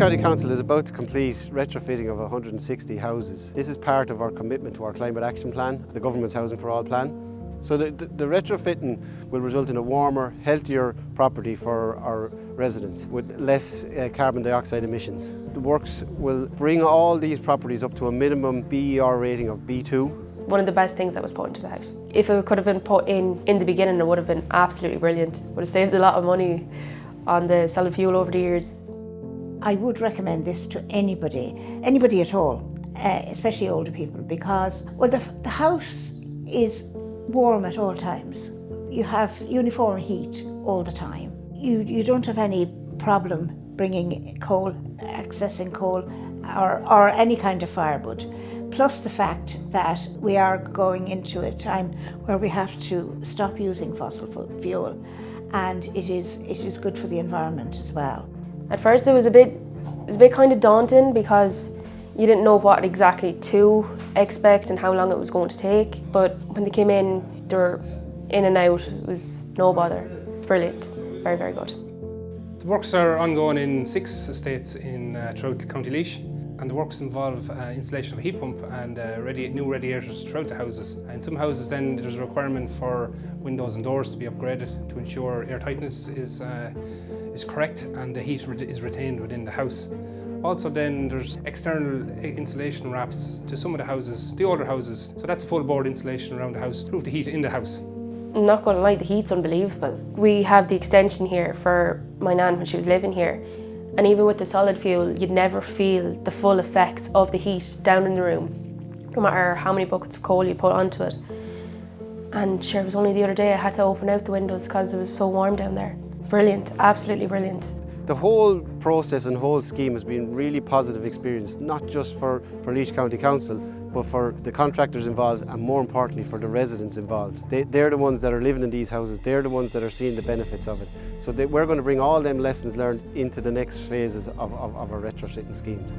County Council is about to complete retrofitting of 160 houses. This is part of our commitment to our Climate Action Plan, the Government's Housing for All plan. So the retrofitting will result in a warmer, healthier property for our residents with less carbon dioxide emissions. The works will bring all these properties up to a minimum BER rating of B2. One of the best things that was put into the house. If it could have been put in the beginning, it would have been absolutely brilliant. It would have saved a lot of money on the solid fuel over the years. I would recommend this to anybody at all, especially older people, because the house is warm at all times. You have uniform heat all the time. You don't have any problem bringing coal, accessing coal or any kind of firewood. Plus the fact that we are going into a time where we have to stop using fossil fuel, and it is good for the environment as well. At first it was a bit kind of daunting because you didn't know what exactly to expect and how long it was going to take. But when they came in, they were in and out. It was no bother. Brilliant. Very, very good. The works are ongoing in 6 estates throughout County Laois, and the works involve installation of a heat pump and new radiators throughout the houses. In some houses then there's a requirement for windows and doors to be upgraded to ensure air tightness is correct and the heat is retained within the house. Also then there's external insulation wraps to some of the houses, the older houses. So that's full board insulation around the house to improve the heat in the house. I'm not going to lie, the heat's unbelievable. We have the extension here for my nan when she was living here. And even with the solid fuel, you'd never feel the full effects of the heat down in the room, no matter how many buckets of coal you put onto it. And sure, it was only the other day I had to open out the windows because it was so warm down there. Brilliant, absolutely brilliant. The whole process and whole scheme has been really positive experience, not just for Laois County Council, but for the contractors involved and more importantly for the residents involved. They're the ones that are living in these houses, they're the ones that are seeing the benefits of it. So we're going to bring all them lessons learned into the next phases of our retrofitting schemes.